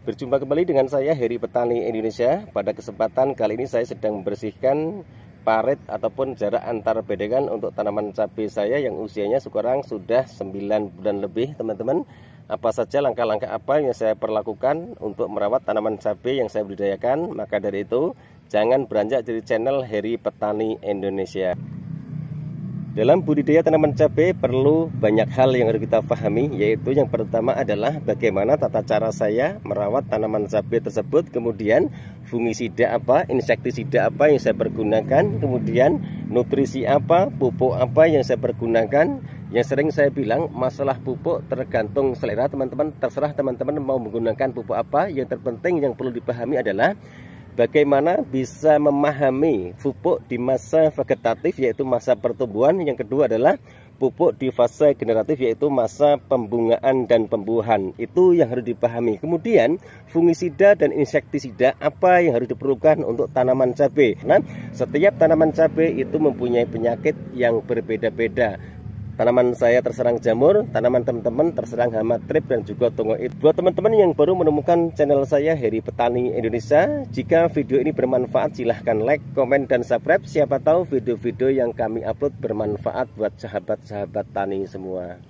Berjumpa kembali dengan saya Heri Petani Indonesia. Pada kesempatan kali ini saya sedang membersihkan parit ataupun jarak antar bedengan untuk tanaman cabai saya yang usianya sekarang sudah 9 bulan lebih, teman-teman. Apa saja langkah-langkah apa yang saya perlakukan untuk merawat tanaman cabai yang saya budidayakan? Maka dari itu, jangan beranjak dari channel Heri Petani Indonesia. Dalam budidaya tanaman cabai perlu banyak hal yang harus kita pahami, yaitu yang pertama adalah bagaimana tata cara saya merawat tanaman cabai tersebut, kemudian fungisida apa, insektisida apa yang saya pergunakan, kemudian nutrisi apa, pupuk apa yang saya pergunakan. Yang sering saya bilang, masalah pupuk tergantung selera teman-teman, terserah teman-teman mau menggunakan pupuk apa. Yang terpenting yang perlu dipahami adalah bagaimana bisa memahami pupuk di masa vegetatif, yaitu masa pertumbuhan. Yang kedua adalah pupuk di fase generatif, yaitu masa pembungaan dan pembuahan. Itu yang harus dipahami. Kemudian fungisida dan insektisida apa yang harus diperlukan untuk tanaman cabai. Nah, setiap tanaman cabai itu mempunyai penyakit yang berbeda-beda. Tanaman saya terserang jamur, tanaman teman-teman terserang hama trip dan juga tongoid. Buat teman-teman yang baru menemukan channel saya Heri Petani Indonesia, jika video ini bermanfaat silahkan like, komen, dan subscribe. Siapa tahu video-video yang kami upload bermanfaat buat sahabat-sahabat tani semua.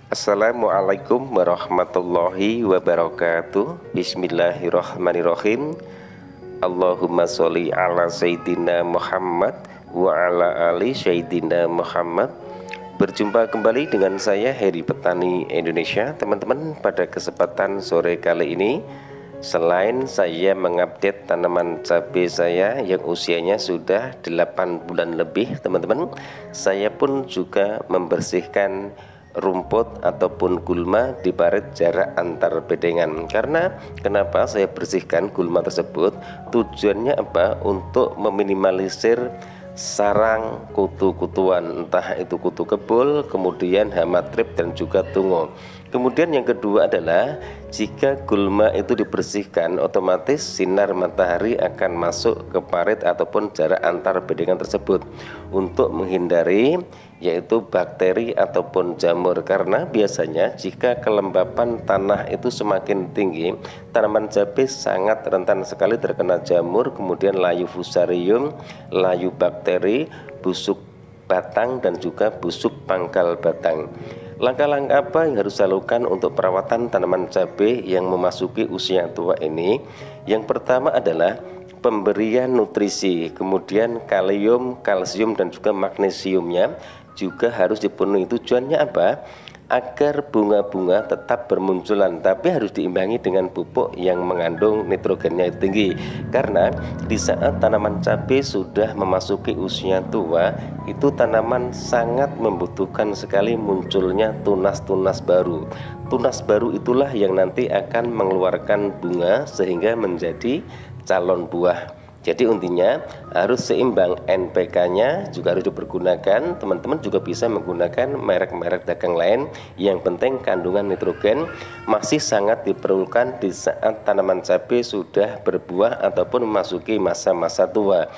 Assalamualaikum warahmatullahi wabarakatuh. Bismillahirrahmanirrahim. Allahumma sholli ala Sayyidina Muhammad wa ala ali Sayyidina Muhammad. Berjumpa kembali dengan saya Heri Petani Indonesia. Teman-teman, pada kesempatan sore kali ini, selain saya mengupdate tanaman cabai saya yang usianya sudah 8 bulan lebih, teman-teman, saya pun juga membersihkan rumput ataupun gulma di parit jarak antar bedengan. Karena kenapa saya bersihkan gulma tersebut? Tujuannya apa? Untuk meminimalisir sarang kutu-kutuan, entah itu kutu kebul, kemudian hama trip dan juga tungo. Kemudian yang kedua adalah jika gulma itu dibersihkan, otomatis sinar matahari akan masuk ke parit ataupun jarak antar bedengan tersebut untuk menghindari yaitu bakteri ataupun jamur. Karena biasanya jika kelembapan tanah itu semakin tinggi, tanaman cabai sangat rentan sekali terkena jamur, kemudian layu fusarium, layu bakteri, busuk batang dan juga busuk pangkal batang. Langkah-langkah apa yang harus saya lakukan untuk perawatan tanaman cabai yang memasuki usia tua ini? Yang pertama adalah pemberian nutrisi, kemudian kalium, kalsium dan juga magnesiumnya juga harus dipenuhi. Tujuannya apa? Agar bunga-bunga tetap bermunculan, tapi harus diimbangi dengan pupuk yang mengandung nitrogennya tinggi. Karena di saat tanaman cabai sudah memasuki usia tua, itu tanaman sangat membutuhkan sekali munculnya tunas-tunas baru. Tunas baru itulah yang nanti akan mengeluarkan bunga sehingga menjadi calon buah. Jadi intinya harus seimbang, NPK-nya juga harus dipergunakan. Teman-teman juga bisa menggunakan merek-merek dagang lain. Yang penting kandungan nitrogen masih sangat diperlukan di saat tanaman cabai sudah berbuah ataupun memasuki masa-masa tua.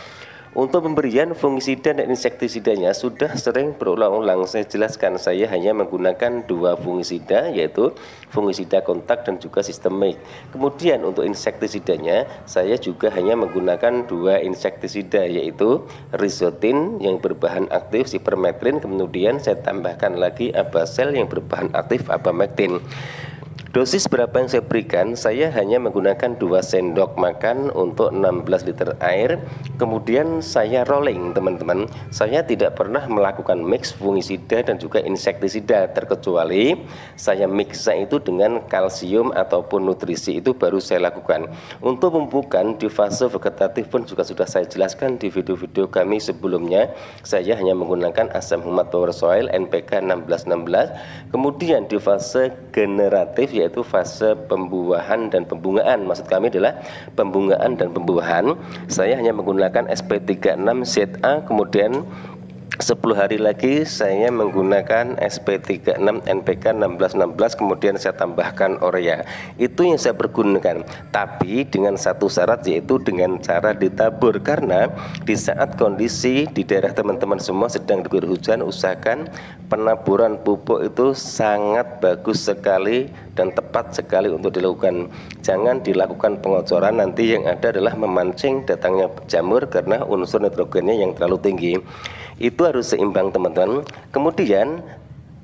Untuk pemberian fungisida dan insektisidanya sudah sering berulang-ulang saya jelaskan. Saya hanya menggunakan 2 fungisida, yaitu fungisida kontak dan juga sistemik. Kemudian untuk insektisidanya saya juga hanya menggunakan 2 insektisida, yaitu Rizotin yang berbahan aktif Sipermetrin, kemudian saya tambahkan lagi Abasel yang berbahan aktif Abamectin. Dosis berapa yang saya berikan? Saya hanya menggunakan 2 sendok makan untuk 16 liter air. Kemudian saya rolling, teman-teman. Saya tidak pernah melakukan mix fungisida dan juga insektisida, terkecuali saya mixnya itu dengan kalsium ataupun nutrisi, itu baru saya lakukan. Untuk pemupukan di fase vegetatif pun juga sudah saya jelaskan di video-video kami sebelumnya. Saya hanya menggunakan asam humat power soil NPK 1616. Kemudian di fase generatif, yaitu fase pembuahan dan pembungaan, maksud kami adalah pembungaan dan pembuahan, saya hanya menggunakan SP36 ZA. Kemudian 10 hari lagi saya menggunakan SP36 NPK 1616, kemudian saya tambahkan urea. Itu yang saya pergunakan, tapi dengan satu syarat, yaitu dengan cara ditabur. Karena di saat kondisi di daerah teman-teman semua sedang diguyur hujan, usahakan penaburan pupuk itu sangat bagus sekali dan tepat sekali untuk dilakukan. Jangan dilakukan pengocoran, nanti yang ada adalah memancing datangnya jamur karena unsur nitrogennya yang terlalu tinggi. Itu harus seimbang, teman-teman. Kemudian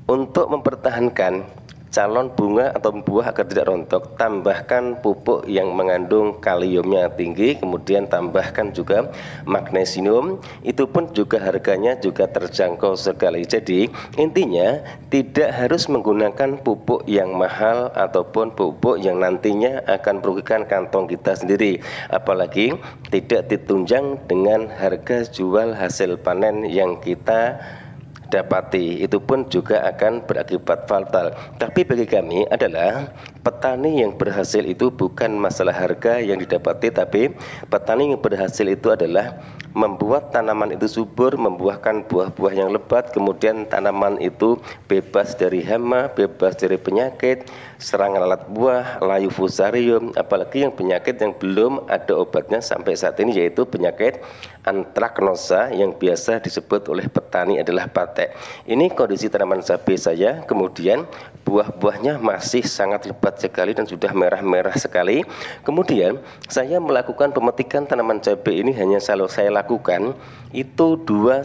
untuk mempertahankan calon bunga atau buah agar tidak rontok, tambahkan pupuk yang mengandung kaliumnya tinggi, kemudian tambahkan juga magnesium. Itu pun juga harganya juga terjangkau sekali. Jadi intinya tidak harus menggunakan pupuk yang mahal ataupun pupuk yang nantinya akan merugikan kantong kita sendiri, apalagi tidak ditunjang dengan harga jual hasil panen yang kita dapati. Itu pun juga akan berakibat fatal. Tapi bagi kami adalah petani yang berhasil itu bukan masalah harga yang didapati, tapi petani yang berhasil itu adalah membuat tanaman itu subur, membuahkan buah-buah yang lebat, kemudian tanaman itu bebas dari hama, bebas dari penyakit, serangan lalat buah, layu fusarium, apalagi yang penyakit yang belum ada obatnya sampai saat ini, yaitu penyakit antraknosa yang biasa disebut oleh petani adalah patek. Ini kondisi tanaman cabai saya, kemudian buah-buahnya masih sangat lebat sekali dan sudah merah-merah sekali. Kemudian saya melakukan pemetikan tanaman cabai ini hanya selalu saya lakukan itu 2-3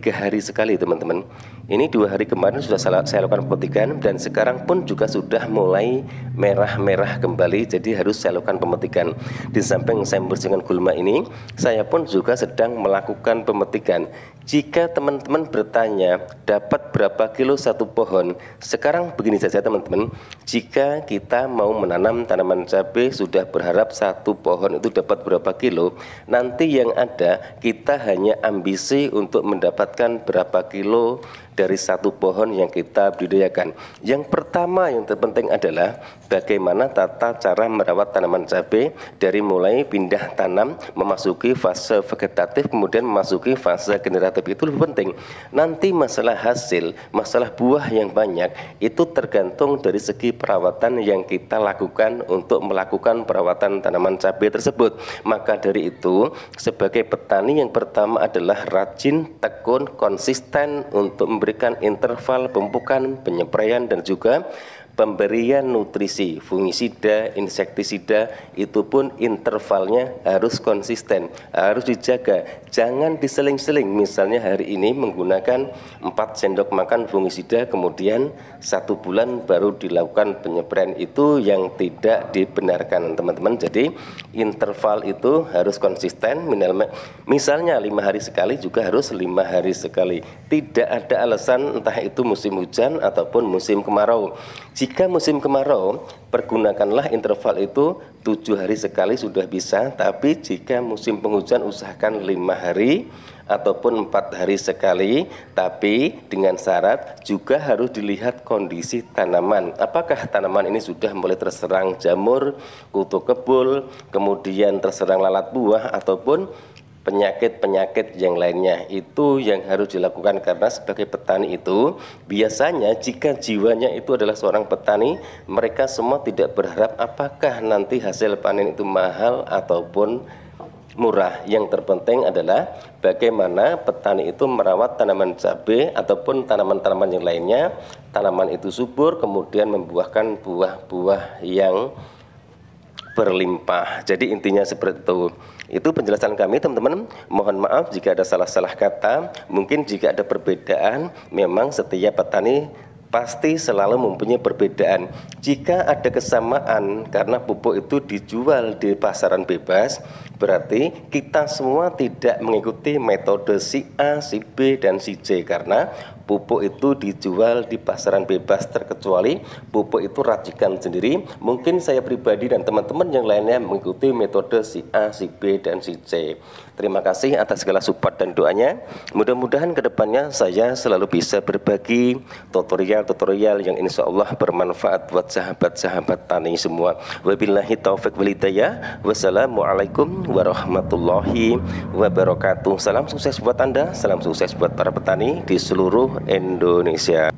hari sekali, teman-teman. Ini 2 hari kemarin sudah saya lakukan pemetikan dan sekarang pun juga sudah mulai merah-merah kembali, jadi harus saya lakukan pemetikan. Di samping saya membersihkan gulma ini, saya pun juga sedang melakukan pemetikan. Jika teman-teman bertanya dapat berapa kilo satu pohon, sekarang begini saja, teman-teman. Jika kita mau menanam tanaman cabai sudah berharap satu pohon itu dapat berapa kilo, nanti yang ada kita hanya ambisi untuk mendapatkan berapa kilo dari satu pohon yang kita budidayakan. Yang pertama yang terpenting adalah bagaimana tata cara merawat tanaman cabai dari mulai pindah tanam, memasuki fase vegetatif, kemudian memasuki fase generatif. Itu lebih penting. Nanti masalah hasil, masalah buah yang banyak itu tergantung dari segi perawatan yang kita lakukan untuk melakukan perawatan tanaman cabai tersebut. Maka dari itu sebagai petani yang pertama adalah rajin, tekun, konsisten untuk memberikan interval pemupukan, penyepraian dan juga pemberian nutrisi, fungisida, insektisida, itu pun intervalnya harus konsisten, harus dijaga. Jangan diseling-seling. Misalnya hari ini menggunakan 4 sendok makan fungisida, kemudian 1 bulan baru dilakukan penyepraian, itu yang tidak dibenarkan, teman-teman. Jadi interval itu harus konsisten, misalnya 5 hari sekali juga harus 5 hari sekali. Tidak ada alasan entah itu musim hujan ataupun musim kemarau. Jika musim kemarau, pergunakanlah interval itu 7 hari sekali sudah bisa. Tapi jika musim penghujan usahakan 5 hari ataupun 4 hari sekali. Tapi dengan syarat juga harus dilihat kondisi tanaman. Apakah tanaman ini sudah mulai terserang jamur, kutu kebul, kemudian terserang lalat buah ataupun penyakit-penyakit yang lainnya. Itu yang harus dilakukan, karena sebagai petani itu biasanya jika jiwanya itu adalah seorang petani, mereka semua tidak berharap apakah nanti hasil panen itu mahal ataupun murah. Yang terpenting adalah bagaimana petani itu merawat tanaman cabai ataupun tanaman-tanaman yang lainnya, tanaman itu subur kemudian membuahkan buah-buah yang berlimpah. Jadi intinya seperti itu. Itu penjelasan kami teman-teman. Mohon maaf jika ada salah-salah kata. Mungkin jika ada perbedaan, memang setiap petani pasti selalu mempunyai perbedaan. Jika ada kesamaan karena pupuk itu dijual di pasaran bebas, berarti kita semua tidak mengikuti metode si A, si B, dan si C, karena pupuk itu dijual di pasaran bebas, terkecuali pupuk itu racikan sendiri. Mungkin saya pribadi dan teman-teman yang lainnya mengikuti metode si A, si B, dan si C. Terima kasih atas segala support dan doanya. Mudah-mudahan kedepannya saya selalu bisa berbagi tutorial yang insya Allah bermanfaat buat sahabat-sahabat tani semua. Wabillahi taufiq wal hidayah. Wassalamualaikum warahmatullahi wabarakatuh. Salam sukses buat Anda, salam sukses buat para petani di seluruh Indonesia.